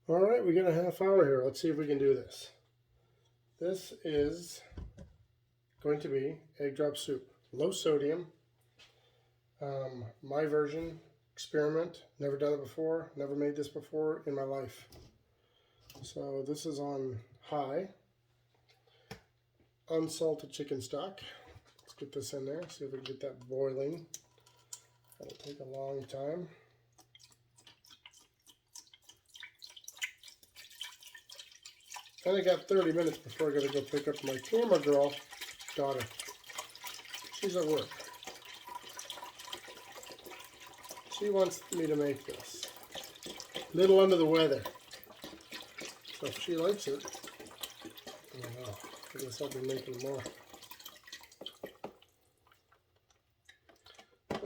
All right, we got a half hour here. Let's see if we can do this. This is going to be egg drop soup. Low sodium. My version, experiment. Never done it before. Never made this before in my life. So this is on high. Unsalted chicken stock. Let's get this in there. See if we can get that boiling. That'll take a long time. And I got 30 minutes before I gotta go pick up my camera girl daughter. She's at work. She wants me to make this. Little under the weather. So if she likes it, I don't know. I guess I'll be making more.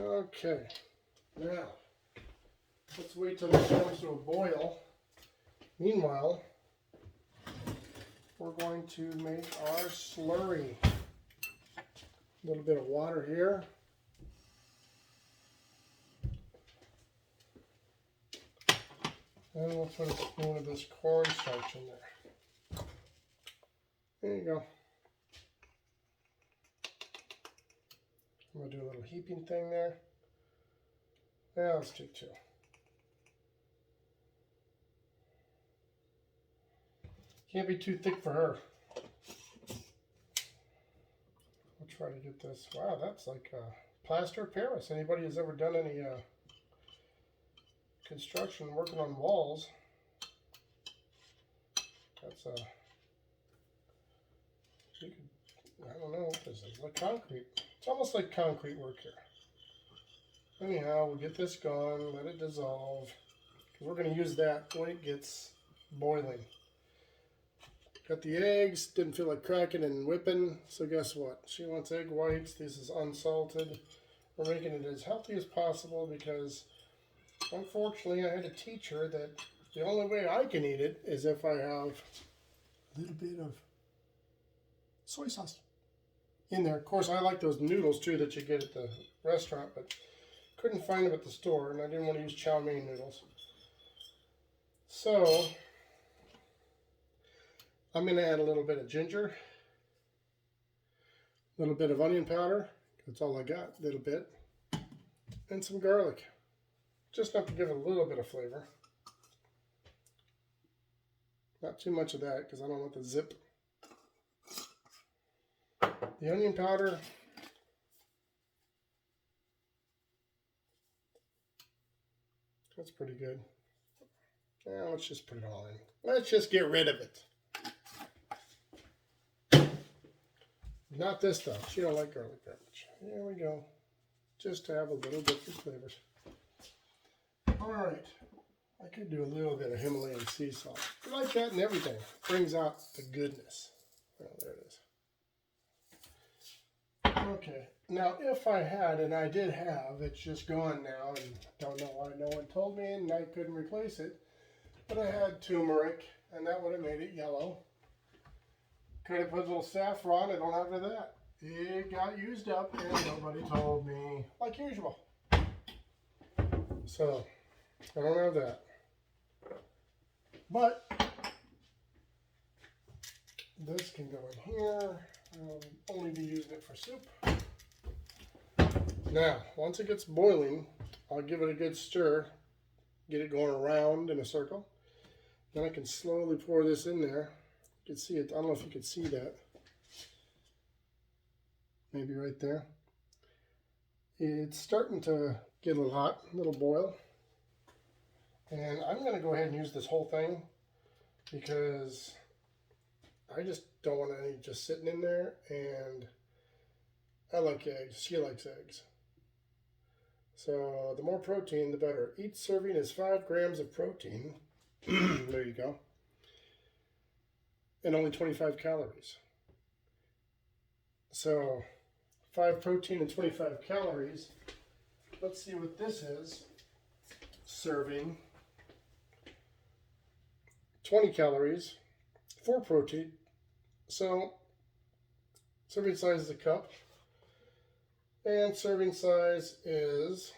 Okay. Now, let's wait till this comes to a boil. Meanwhile, we're going to make our slurry. A little bit of water here. And we'll put a spoon of this cornstarch in there. There you go. I'm going to do a little heaping thing there. Yeah, let's do two. Can't be too thick for her. We'll try to get this. Wow, that's like plaster of Paris. Anybody who's ever done any construction working on walls, that's you could, I don't know what this is, like concrete. It's almost like concrete work here. Anyhow, we'll get this going, let it dissolve, because we're going to use that when it gets boiling. Got the eggs, didn't feel like cracking and whipping, so guess what? She wants egg whites. This is unsalted. We're making it as healthy as possible because unfortunately I had to teach her that the only way I can eat it is if I have a little bit of soy sauce in there. Of course, I like those noodles too that you get at the restaurant, but couldn't find them at the store, and I didn't want to use chow mein noodles. So I'm going to add a little bit of ginger, a little bit of onion powder. That's all I got, a little bit. And some garlic. Just enough to give it a little bit of flavor. Not too much of that because I don't want the zip. The onion powder. That's pretty good. Now let's just put it all in. Let's just get rid of it. Not this stuff. She don't like garlic that much. There we go. Just to have a little bit of flavors. All right. I could do a little bit of Himalayan sea salt. I like that and everything. Brings out the goodness. Well, there it is. Okay. Now, if I had, and I did have, it's just gone now, and don't know why no one told me, and I couldn't replace it. But I had turmeric, and that would have made it yellow. Could have put a little saffron. I don't have that. It got used up and nobody told me, like usual. So, I don't have that. But, this can go in here. I'll only be using it for soup. Now, once it gets boiling, I'll give it a good stir. Get it going around in a circle. Then I can slowly pour this in there. You can see it. I don't know if you can see that. Maybe right there. It's starting to get a little hot, a little boil. And I'm going to go ahead and use this whole thing because I just don't want any just sitting in there. And I like eggs. She likes eggs. So the more protein, the better. Each serving is 5 grams of protein. There you go. And only 25 calories. So 5 protein and 25 calories. Let's see what this is. Serving 20 calories, 4 protein. So serving size is a cup. And serving size is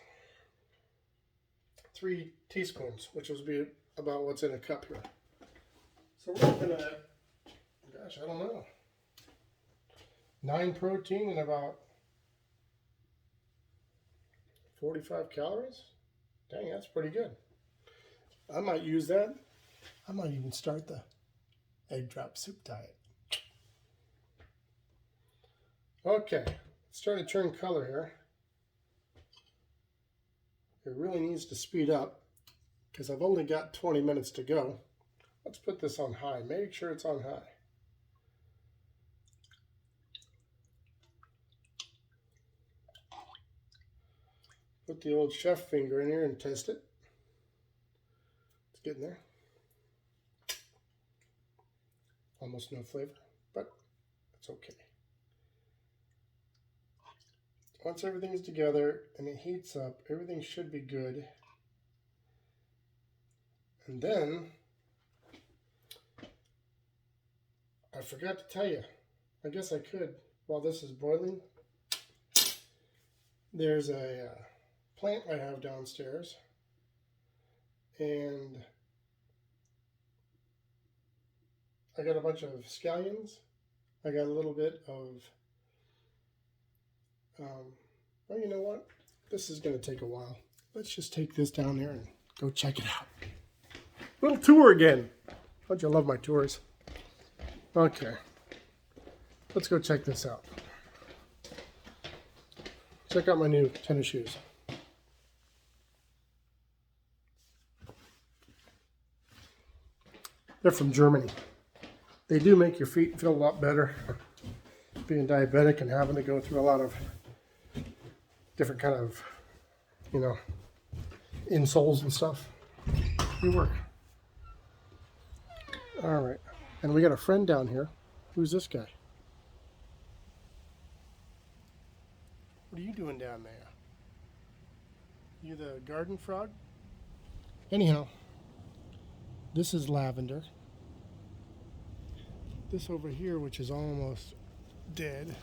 3 teaspoons, which would be about what's in a cup here. So we're looking at, gosh, I don't know, 9 protein and about 45 calories. Dang, that's pretty good. I might use that. I might even start the egg drop soup diet. Okay, it's starting to turn color here. It really needs to speed up because I've only got 20 minutes to go. Let's put this on high. Make sure it's on high. Put the old chef finger in here and test it. It's getting there. Almost no flavor, but it's okay. Once everything's together and it heats up, everything should be good. And then, I forgot to tell you, I guess I could, while this is boiling, there's a plant I have downstairs, and I got a bunch of scallions. I got a little bit of, well, you know what? This is going to take a while. Let's just take this down there and go check it out. Little tour again. Don't you love my tours? Okay. Let's go check this out. Check out my new tennis shoes. They're from Germany. They do make your feet feel a lot better. Being diabetic and having to go through a lot of different kind of, you know, insoles and stuff. They work. All right. And we got a friend down here. Who's this guy? What are you doing down there? You the garden frog? Anyhow, this is lavender. This over here, which is almost dead,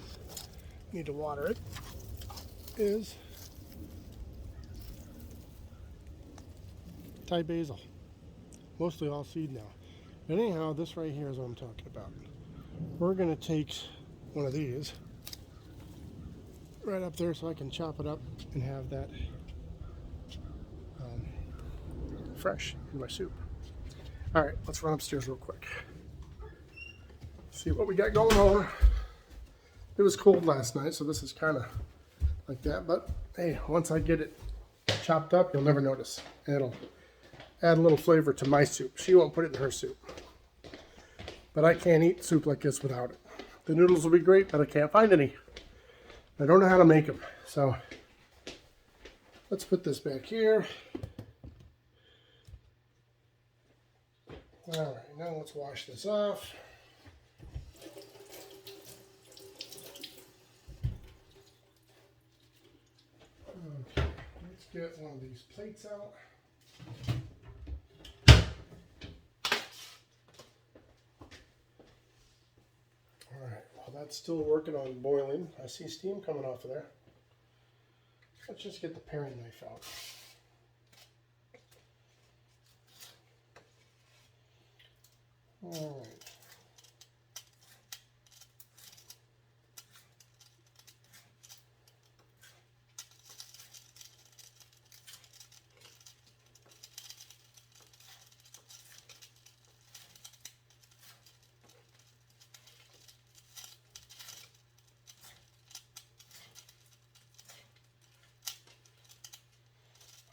need to water it, is Thai basil. Mostly all seed now. But anyhow, this right here is what I'm talking about. We're going to take one of these right up there so I can chop it up and have that fresh in my soup. All right, let's run upstairs real quick. See what we got going on. It was cold last night, so this is kind of like that. But hey, once I get it chopped up, you'll never notice. It'll add a little flavor to my soup. She won't put it in her soup. But I can't eat soup like this without it. The noodles will be great, but I can't find any. I don't know how to make them. So let's put this back here. All right, now let's wash this off. Okay, let's get one of these plates out. All right, while that's still working on boiling, I see steam coming off of there. Let's just get the paring knife out. All right.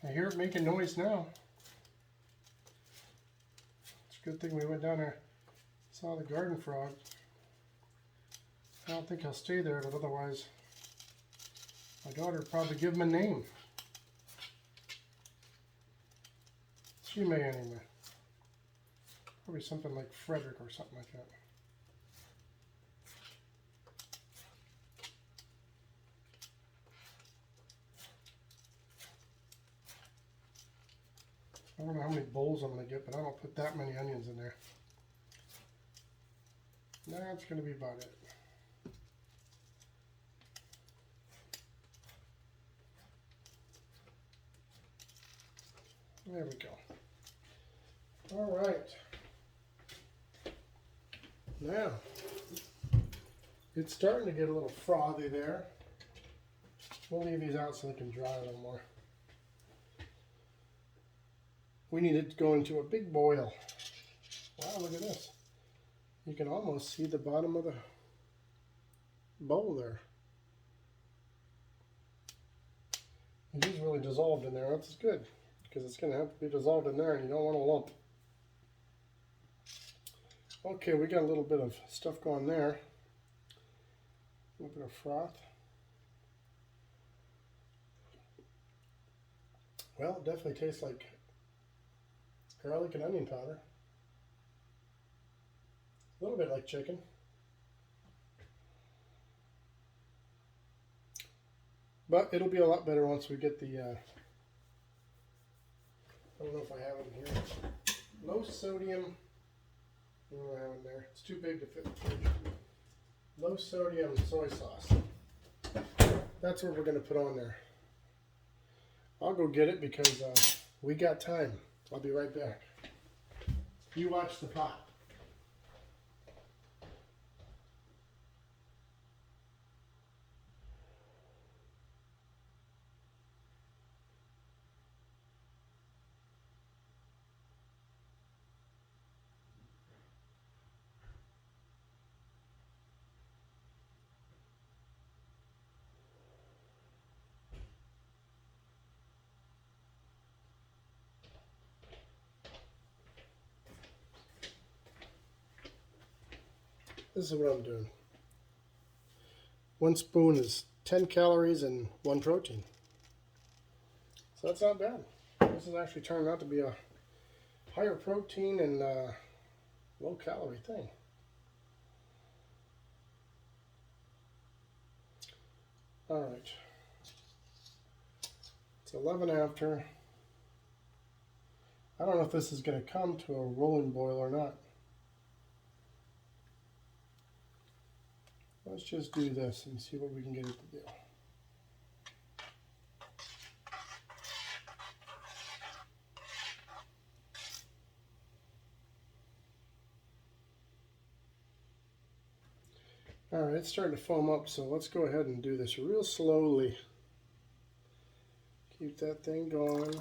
I hear it making noise now. It's a good thing we went down there, saw the garden frog. I don't think I'll stay there, but otherwise my daughter would probably give him a name. She may anyway. Probably something like Frederick or something like that. I don't know how many bowls I'm going to get, but I don't put that many onions in there. That's going to be about it. There we go. All right. Now, it's starting to get a little frothy there. We'll leave these out so they can dry a little more. We need it to go into a big boil. Wow, look at this. You can almost see the bottom of the bowl there. It is really dissolved in there. That's good because it's going to have to be dissolved in there and you don't want a lump. Okay, we got a little bit of stuff going there. A little bit of froth. Well, it definitely tastes like garlic and onion powder. A little bit like chicken. But it'll be a lot better once we get the, I don't know if I have it here. Low sodium, I don't have it there. It's too big to fit in the fridge. Low sodium soy sauce. That's what we're going to put on there. I'll go get it because we got time. I'll be right back. You watch the pot. This is what I'm doing. 1 spoon is 10 calories and 1 protein. So that's not bad. This is actually turning out to be a higher protein and low calorie thing. All right. It's 11 after. I don't know if this is going to come to a rolling boil or not. Let's just do this and see what we can get it to do. All right, it's starting to foam up, so let's go ahead and do this real slowly. Keep that thing going.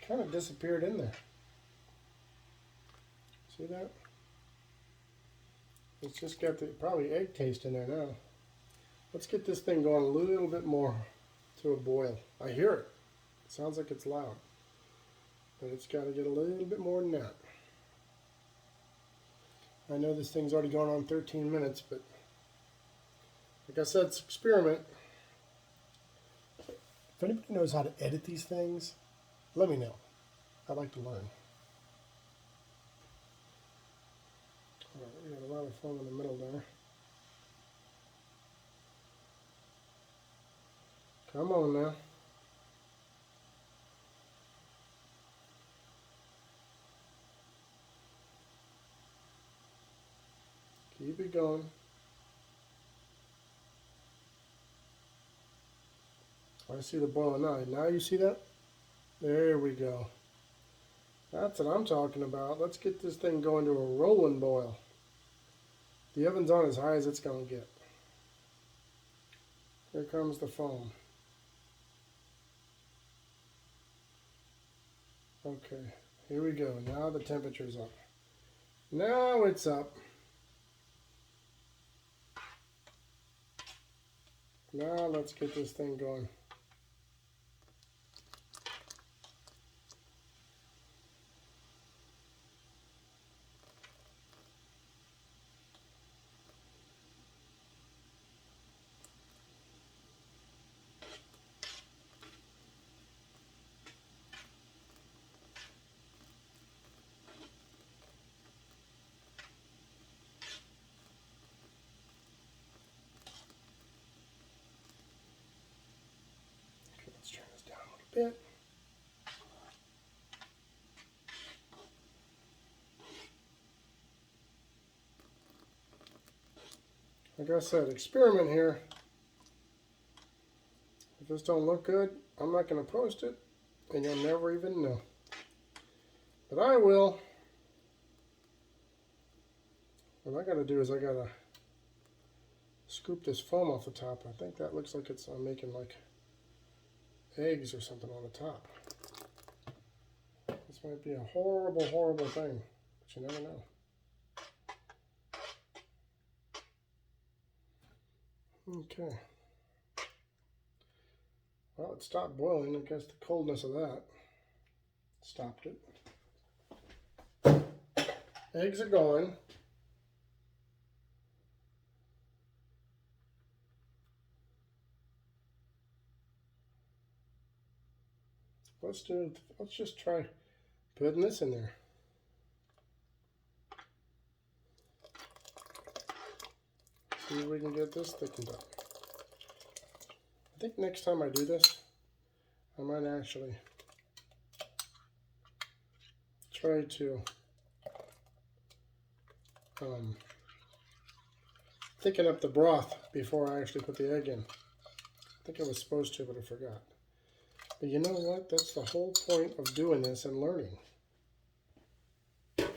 Kind of disappeared in there. See that? It's just got the probably egg taste in there now. Let's get this thing going a little bit more to a boil. I hear it. It sounds like it's loud. But it's got to get a little bit more than that. I know this thing's already gone on 13 minutes, but like I said, it's an experiment. If anybody knows how to edit these things, let me know. I'd like to learn. All right, we got a lot of foam in the middle there. Come on now. Keep it going. I see the boiling now. Now you see that? There we go. That's what I'm talking about. Let's get this thing going to a rolling boil. The oven's on as high as it's going to get. Here comes the foam. Okay, here we go. Now the temperature's up. Now it's up. Now let's get this thing going. Okay, let's turn this down a little bit. Like I said, experiment here. If this don't look good, I'm not going to post it, and you'll never even know. But I will. What I got to do is I got to scoop this foam off the top. I think that looks like I'm making like eggs or something on the top. This might be a horrible, horrible thing, but you never know. Okay. Well, it stopped boiling. I guess the coldness of that stopped it. Eggs are going. Let's just try putting this in there. See if we can get this thickened up. I think next time I do this, I might actually try to thicken up the broth before I actually put the egg in. I think I was supposed to, but I forgot. But you know what? That's the whole point of doing this and learning. It's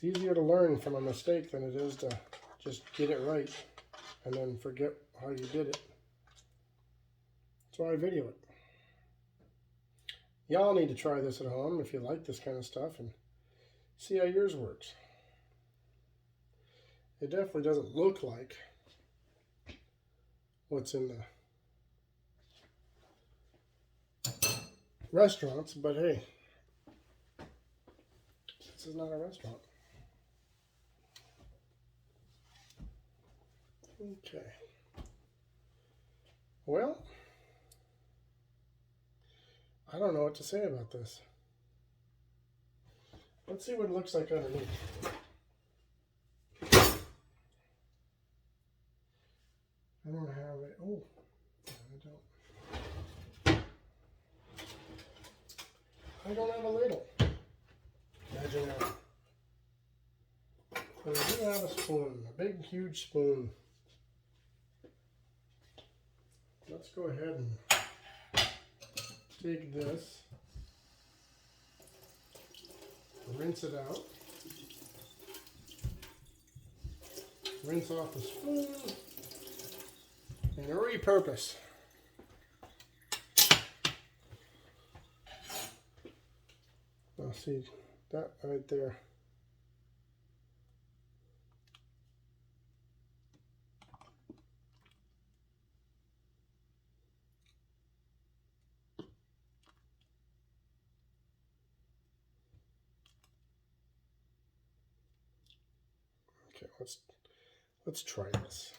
easier to learn from a mistake than it is to just get it right and then forget how you did it. That's why I video it. Y'all need to try this at home if you like this kind of stuff and see how yours works. It definitely doesn't look like what's in the restaurants, but hey, this is not a restaurant. Okay. Well, I don't know what to say about this. Let's see what it looks like underneath. I don't have it. Oh, I don't have a ladle. Imagine that. But I do have a spoon, a big, huge spoon. Let's go ahead and take this, rinse it out, rinse off the spoon, and repurpose. Now see that right there. Okay, let's try this.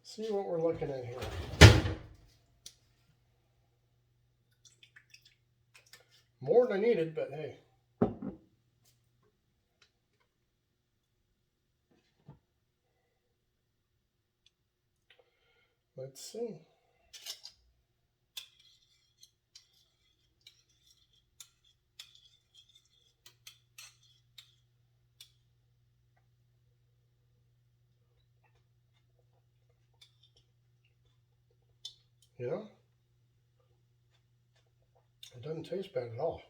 See what we're looking at here. More than I needed, but hey. Let's see. You know, it doesn't taste bad at all.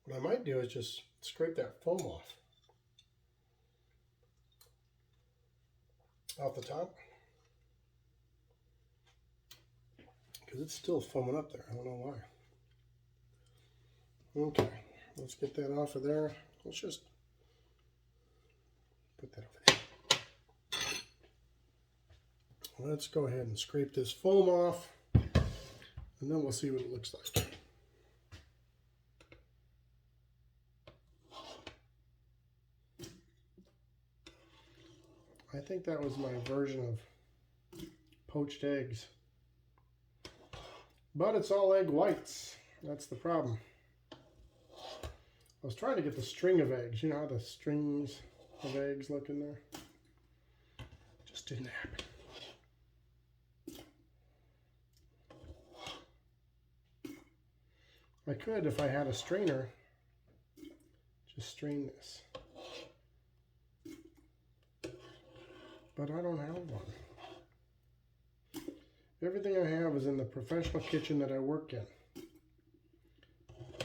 What I might do is just scrape that foam off the top, because it's still foaming up there. I don't know why. Okay, let's get that off of there. Let's just put that over there. Let's go ahead and scrape this foam off, and then we'll see what it looks like. I think that was my version of poached eggs. But it's all egg whites. That's the problem. I was trying to get the string of eggs. You know how the strings of eggs look in there? Just didn't happen. I could, if I had a strainer, strain this. But I don't have one. Everything I have is in the professional kitchen that I work in.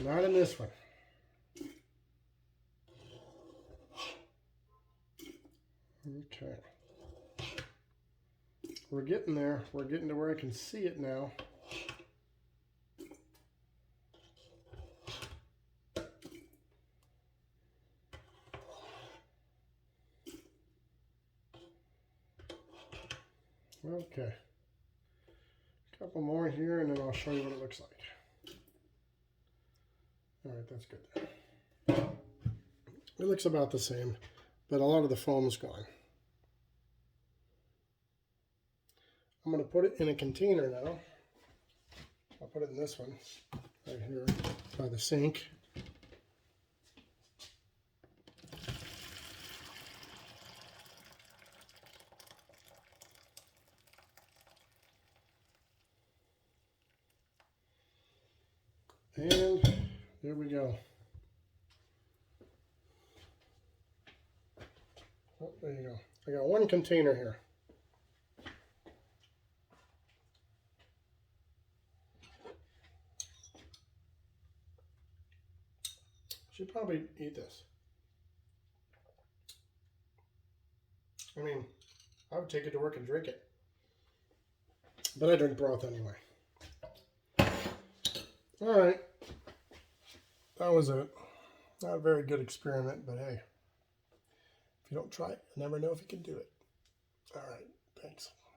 Not in this one. Okay. We're getting there. We're getting to where I can see it now. Okay. A couple more here and then I'll show you what it looks like. Alright, that's good there. It looks about the same, but a lot of the foam's gone. I'm going to put it in a container now. I'll put it in this one right here by the sink. And there we go. Oh, there you go. I got one container here. Should probably eat this. I mean, I would take it to work and drink it. But I drink broth anyway. Alright. That was it. Not a very good experiment, but hey. If you don't try it, you never know if you can do it. Alright, thanks.